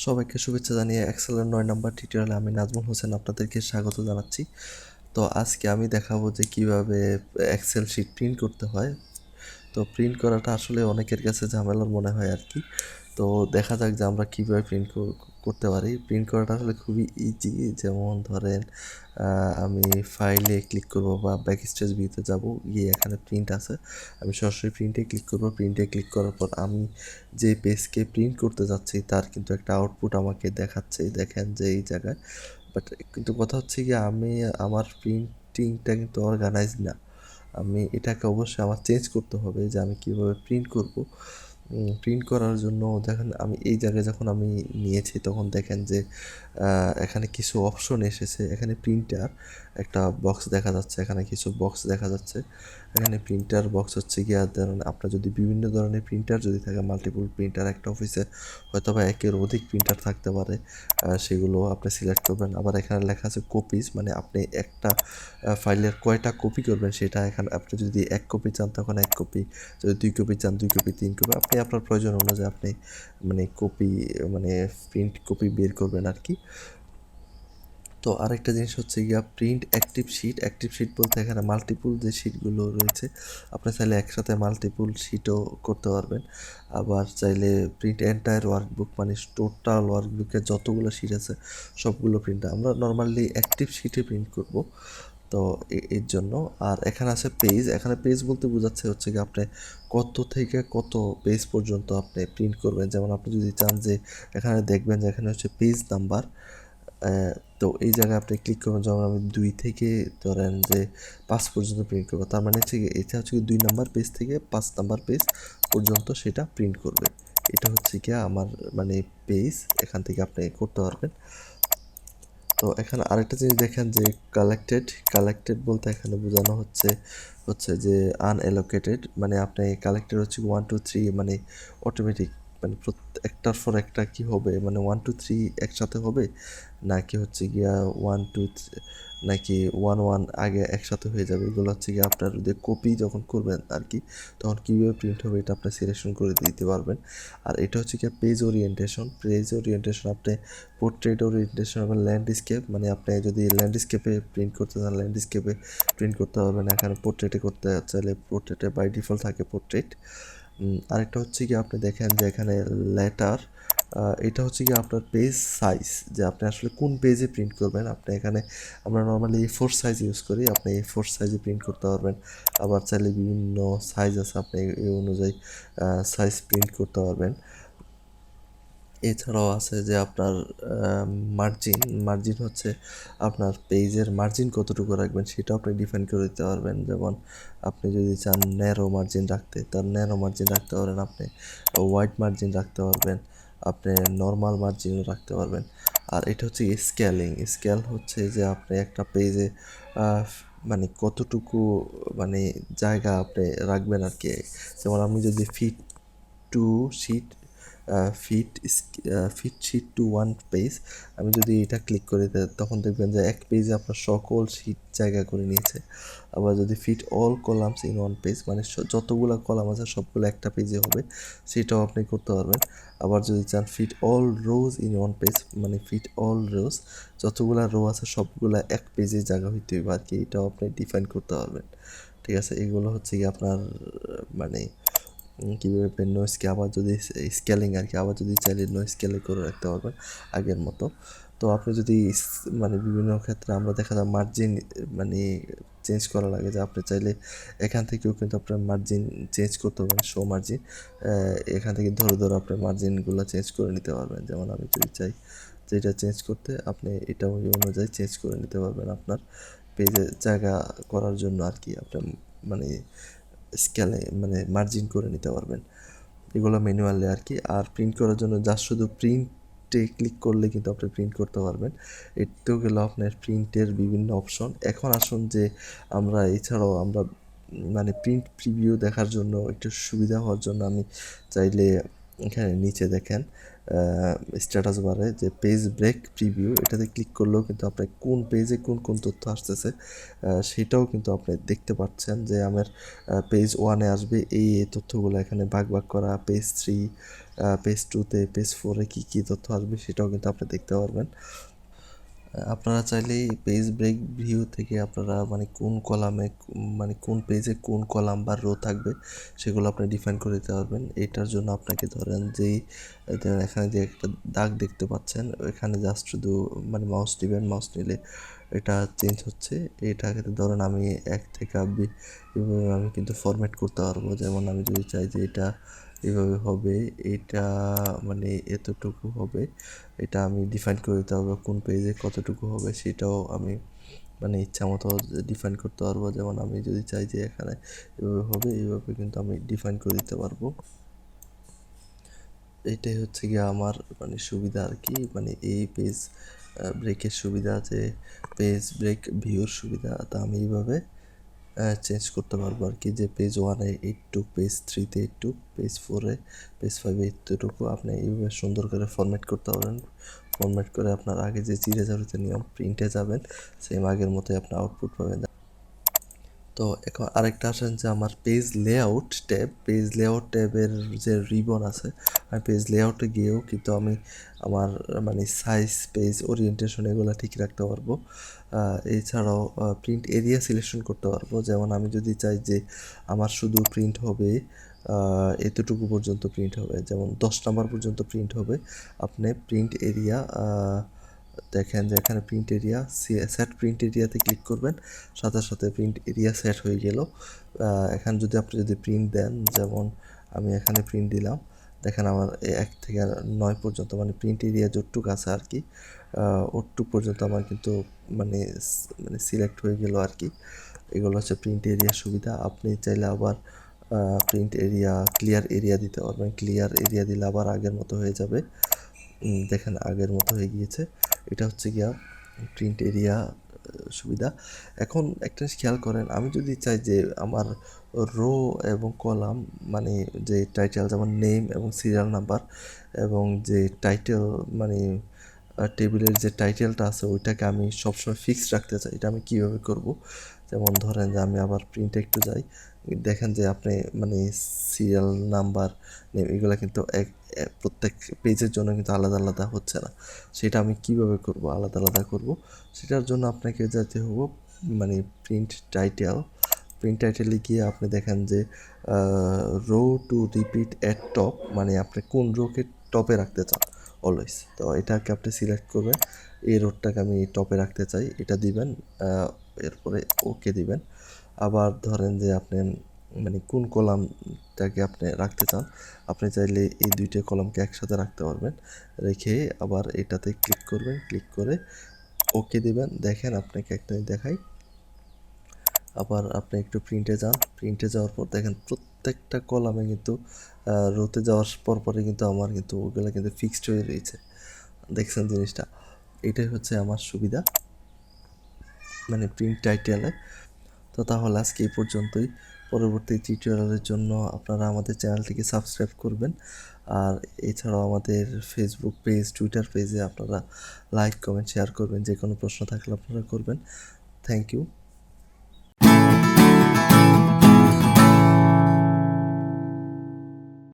সবাইকে শুভেচ্ছা জানিয়ে এক্সেলের ৯ নাম্বার টিউটোরিয়ালে আমি নাজমুল হোসেন আপনাদেরকে স্বাগত জানাচ্ছি। তো আজকে আমি দেখাবো যে কিভাবে এক্সেল শিট প্রিন্ট করতে হয়। তো প্রিন্ট করাটা আসলে অনেকের কাছে ঝামেলার মনে হয় আর কি। তো দেখা যাক যে আমরা কীভাবে প্রিন্ট করতে পারি। প্রিন্ট করাটা আসলে খুবই ইজি। যেমন ধরেন আমি ফাইলে ক্লিক করব বা ব্যাকস্টেজ ভিউতে যাব, গিয়ে এখানে প্রিন্ট আছে, আমি সরাসরি প্রিন্টে ক্লিক করব। প্রিন্টে ক্লিক করার পর আমি যে পেজকে প্রিন্ট করতে যাচ্ছি তার কিন্তু একটা আউটপুট আমাকে দেখাচ্ছে, দেখেন যে এই জায়গায়। বাট কিন্তু কথা হচ্ছে কি, আমি আমার প্রিন্টিংটা কিন্তু অর্গানাইজ না। আমি এটাকে অবশ্যই আমার চেঞ্জ করতে হবে যে আমি কীভাবে প্রিন্ট করব। প্রিন্ট করার জন্য দেখেন আমি এই জায়গায় যখন আমি নিয়েছি তখন দেখেন যে এখানে কিছু অপশন এসেছে। এখানে প্রিন্টার একটা বক্স দেখা যাচ্ছে, এখানে কিছু বক্স দেখা যাচ্ছে। এখানে প্রিন্টার বক্স হচ্ছে গিয়ে ধরেন আপনার যদি বিভিন্ন ধরনের প্রিন্টার যদি থাকে, মাল্টিপল প্রিন্টার একটা অফিসে হয়তো বা একের অধিক প্রিন্টার থাকতে পারে, সেগুলো আপনি সিলেক্ট করবেন। আবার এখানে লেখা আছে কপিজ, মানে আপনি একটা ফাইলের কয়টা কপি করবেন সেটা। এখানে আপনি যদি 1 কপি চান তখন 1 কপি, যদি 2 কপি চান 2 কপি, 3 কপি, আপনি আপনার প্রয়োজন অনুযায়ী আপনি মানে কপি মানে প্রিন্ট কপি বের করবেন আর কি। তো আরেকটা জিনিস হচ্ছে গিয়া print active sheet. Active sheet বলতে এখানে মাল্টিপুল যে শিটগুলো রয়েছে, আপনি চাইলে একসাথে মাল্টিপুল শিটও করতে পারবেন। আবার চাইলে প্রিন্ট এন্টায়ার ওয়ার্কবুক, মানে টোটাল ওয়ার্কবুকের যতগুলো শিট আছে সবগুলো প্রিন্ট। আমরা নর্মালি অ্যাক্টিভ শিটে প্রিন্ট করব। তো এর জন্য। আর এখানে আছে পেজ। এখানে পেজ বলতে বোঝাচ্ছে হচ্ছে কি আপনি কত থেকে কত পেজ পর্যন্ত আপনি প্রিন্ট করবেন। যেমন আপনি যদি চান যে এখানে দেখবেন যে এখানে হচ্ছে পেজ নাম্বার, তো এই জায়গায় আপনি ক্লিক করবেন। যেমন আমি 2 থেকে ধরেন যে 5 পর্যন্ত প্রিন্ট করবো, তার মানে হচ্ছে এটা হচ্ছে 2 নাম্বার পেজ থেকে 5 নাম্বার পেজ পর্যন্ত সেটা প্রিন্ট করবে। এটা হচ্ছে কি আমার মানে পেজ, এখান থেকে আপনি করতে পারবেন। তো এখানে আরেকটা জিনিস দেখেন যে কালেক্টেড বলতে এখানে বোঝানো হচ্ছে যে আনএলোকেটেড, মানে আপনি কালেক্টেড হচ্ছে 1 2 3, মানে অটোমেটিক, মানে একটার পর একটা কি হবে, মানে 1 2 3 একসাথে হবে, নাকি হচ্ছে গিয়া 1 2 নাকি 1 1 আগে একসাথে হয়ে যাবে। এগুলো হচ্ছে গিয়ে আপনার যদি কপি যখন করবেন আর কি, তখন কীভাবে প্রিন্ট হবে এটা আপনি সিলেকশন করে দিতে পারবেন। আর এটা হচ্ছে গিয়ে পেজ ওরিয়েন্টেশন আপনি পোর্ট্রেট ওরিয়েন্টেশন এবং ল্যান্ডস্কেপ, মানে আপনি যদি ল্যান্ডস্কেপে প্রিন্ট করতে চান ল্যান্ডস্কেপে প্রিন্ট করতে পারবেন। এখানে পোর্ট্রেটে করতে চাইলে পোর্ট্রেটে বাই ডিফল্ট থাকে পোর্ট্রেট। আরেকটা হচ্ছে কি আপনি দেখেন যে এখানে লেটার, এটা হচ্ছে কি আপনার পেজ সাইজ, যে আপনি আসলে কোন পেজে প্রিন্ট করবেন। আপনি এখানে আমরা নর্মালি A4 সাইজ ইউজ করি, আপনি A4 সাইজে প্রিন্ট করতে পারবেন। আবার চাইলে বিভিন্ন সাইজ আছে, আপনি এই অনুযায়ী সাইজ প্রিন্ট করতে পারবেন। এছাড়াও আছে যে আপনার মার্জিন হচ্ছে আপনার পেজের মার্জিন কতটুকু রাখবেন সেটাও আপনি ডিফাইন করে দিতে পারবেন। যেমন আপনি যদি চান ন্যারো মার্জিন রাখতে, তার ন্যারো মার্জিন রাখতে পারেন, আপনি ওয়াইড মার্জিন রাখতে পারবেন, আপনি নর্মাল মার্জিনও রাখতে পারবেন। আর এটা হচ্ছে স্কেল হচ্ছে যে আপনি একটা পেজে মানে কতটুকু মানে জায়গা আপনি রাখবেন আর কি। যেমন আমি যদি fit to sheet fit sheet to 1 page, আমি যদি এটা ক্লিক করি তখন দেখবেন যে এক পেজে আপনার সকল শিট জায়গা করে নিয়েছে। আবার যদি fit all columns in 1 page, মানে যতগুলো কলাম আছে সবগুলো একটা পেজে হবে, সেটাও আপনি করতে পারবেন। আবার যদি চান fit all rows in 1 page, মানে ফিট অল রোজ, যতগুলো রো আছে সবগুলা এক পেজে জায়গা হইতে হবে আর কি, এটাও আপনি ডিফাইন করতে পারবেন। ঠিক আছে, এগুলো হচ্ছে কি আপনার মানে কীভাবে নো স্কেল, আবার যদি স্কেলিং আর কি, আবার যদি চাইলে নো স্কেলে করে রাখতে পারবেন আগের মতো। তো আপনি যদি মানে বিভিন্ন ক্ষেত্রে আমরা দেখা যায় মার্জিন মানে চেঞ্জ করা লাগে, যে আপনি চাইলে এখান থেকেও কিন্তু আপনার মার্জিন চেঞ্জ করতে পারবেন, শো মার্জিন। এখান থেকে ধরে আপনার মার্জিনগুলো চেঞ্জ করে নিতে পারবেন। যেমন আমি যদি চাই যে এটা চেঞ্জ করতে, আপনি এটা ওই অনুযায়ী চেঞ্জ করে নিতে পারবেন আপনার পেজে জায়গা করার জন্য আর কি। আপনার মানে স্কেলে মানে মার্জিন করে নিতে পারবেন, এগুলো ম্যানুয়ালি আর কি। আর প্রিন্ট করার জন্য জাস্ট শুধু প্রিন্টে ক্লিক করলে কিন্তু আপনি প্রিন্ট করতে পারবেন। এতেও গেল আপনার প্রিন্টের বিভিন্ন অপশন। এখন আসুন যে আমরা এছাড়াও আমরা মানে প্রিন্ট প্রিভিউ দেখার জন্য একটু সুবিধা হওয়ার জন্য আমি চাইলে এখানে নিচে দেখেন স্ট্যাটাস বারে যে পেজ ব্রেক প্রিভিউ, এটাতে ক্লিক করলেও কিন্তু আপনার কোন পেজে কোন কোন তথ্য আসতেছে সেটাও কিন্তু আপনি দেখতে পাচ্ছেন যে আমার পেজ ওয়ানে আসবে এই তথ্যগুলো এখানে ভাগ ভাগ করা, পেজ 3, পেজ 2তে, পেজ 4-এ কী কী তথ্য আসবে সেটাও কিন্তু আপনি দেখতে পারবেন। আপনারা চাইলেই পেজ ব্রেক ভিউ থেকে আপনারা মানে কোন কলামে মানে কোন পেজে কোন কলাম বা রো থাকবে সেগুলো আপনি ডিফাইন করে দিতে পারবেন। এটার জন্য আপনাকে ধরেন যেই এখানে যে একটা দাগ দেখতে পাচ্ছেন এখানে জাস্ট শুধু মানে মাউস দিবেন, মাউস নিলে এটা চেঞ্জ হচ্ছে। এটাকে ধরেন আমি 1 থেকে এভাবে আমি কিন্তু ফরম্যাট করতে পারবো। যেমন আমি যদি চাই যে এটা এভাবে হবে, এটা মানে এতটুকু হবে, এটা আমি ডিফাইন করে দিতে হবে। কোন পেজে কতটুকু হবে সেটাও আমি মানে ইচ্ছা মতো ডিফাইন করতে পারবো। যেমন আমি যদি চাই যে এখানে এভাবে হবে, এইভাবে কিন্তু আমি ডিফাইন করে দিতে পারবো। এইটাই হচ্ছে গিয়ে আমার মানে সুবিধা আর কি, মানে এই পেজ ব্রেকের সুবিধা, যে পেজ ব্রেক ভিউর সুবিধা, তা আমি এইভাবে চেঞ্জ করতে পারবো আর কি। যে পেজ 1-এ এইটুক, পেজ 3-তে এইটুক, পেজ 4-এ, পেজ 5-এ এইটুকু আপনি এইভাবে সুন্দর করে ফরম্যাট করতে পারবেন। ফরম্যাট করে আপনার আগে যে চিড়ে যাওয়ার নিয়ম, প্রিন্টে যাবেন, সেম আগের মতোই আপনি আউটপুট পাবেন। তো এখন আরেকটা আসেন যে আমার page layout tab, page layout ট্যাবের যে রিবন আছে, আমি পেজ লেআউটে গিয়েও কিন্তু আমি আমার মানে সাইজ, পেজ ওরিয়েন্টেশন এগুলো ঠিক রাখতে পারবো। এছাড়াও প্রিন্ট এরিয়া সিলেকশন করতে পারবো। যেমন আমি যদি চাই যে আমার শুধু প্রিন্ট হবে এতটুকু পর্যন্ত প্রিন্ট হবে, যেমন 10 নাম্বার পর্যন্ত প্রিন্ট হবে, আপনি প্রিন্ট এরিয়া দেখেন যে এখানে প্রিন্ট এরিয়া, সেট প্রিন্ট এরিয়াতে ক্লিক করবেন, সাথে সাথে প্রিন্ট এরিয়া সেট হয়ে গেল। এখানে যদি আপনি যদি প্রিন্ট দেন, যেমন আমি এখানে প্রিন্ট দিলাম, দেখেন আমার 1 থেকে 9 পর্যন্ত মানে প্রিন্ট এরিয়া যতটুকু আছে আর কি, ওটুক পর্যন্ত আমার কিন্তু মানে মানে সিলেক্ট হয়ে গেল আর কি। এগুলো হচ্ছে প্রিন্ট এরিয়ার সুবিধা। আপনি চাইলে আবার প্রিন্ট এরিয়া, ক্লিয়ার এরিয়া দিতে পারবেন। ক্লিয়ার এরিয়া দিলে আবার আগের মতো হয়ে যাবে। দেখেন আগের মতো হয়ে গিয়েছে। এটা হচ্ছে গিয়া প্রিন্ট এরিয়া সুবিধা। এখন একটা জিনিস খেয়াল করেন, আমি যদি চাই যে আমার রো এবং কলাম মানে যে টাইটেল, যেমন নেম এবং সিরিয়াল নাম্বার, এবং যে টাইটেল মানে টেবিলের যে টাইটেলটা আছে ওইটাকে আমি সবসময় ফিক্সড রাখতে চাই, এটা আমি কীভাবে করব? যেমন ধরেন যে আমি আবার প্রিন্টে একটু যাই, দেখেন যে আপনি মানে সিরিয়াল নাম্বার, নেম এগুলো কিন্তু প্রত্যেক পেজের জন্য কিন্তু আলাদা আলাদা হচ্ছে না। সেটা আমি কিভাবে করব, আলাদা আলাদা করব? সেটার জন্য আপনাকে যেতে হবে মানে প্রিন্ট টাইটেলে গিয়ে আপনি দেখেন যে row to repeat at top, মানে আপনি কোন রোকে টপে রাখতে চান অলওয়েজ। তো এটাকে আপনি সিলেক্ট করবেন, এই রোডটাকে আমি টপে রাখতে চাই, এটা দিবেন, এরপরে ওকে দিবেন। আবার ধরেন যে আপনি মানে কোন কলামটাকে আপনি রাখতে চান, আপনি চাইলে এই 2টা কলামকে একসাথে রাখতে পারবেন। রেখে আবার এটাতে ক্লিক করবেন, ক্লিক করে ওকে দিবেন। দেখেন আপনাকে একটা দেখাই, আবার আপনি একটু প্রিন্টে যান, প্রিন্টে যাওয়ার পর দেখেন প্রত্যেকটা কলামে কিন্তু রোতে যাওয়ার পরে কিন্তু আমার কিন্তু ওগুলো কিন্তু ফিক্সড হয়ে রয়েছে। দেখছেন জিনিসটা? এটাই হচ্ছে আমার সুবিধা মানে প্রিন্ট টাইটেলে। তো তাহলে আজকে এই পর্যন্তই। পরবর্তী টিউটোরিয়ালের জন্য আপনারা আমাদের চ্যানেলটিকে সাবস্ক্রাইব করবেন। আর এছাড়াও আমাদের ফেসবুক পেজ, টুইটার পেজে আপনারা লাইক, কমেন্ট, শেয়ার করবেন। যে কোনো প্রশ্ন থাকলে আপনারা করবেন। Thank you.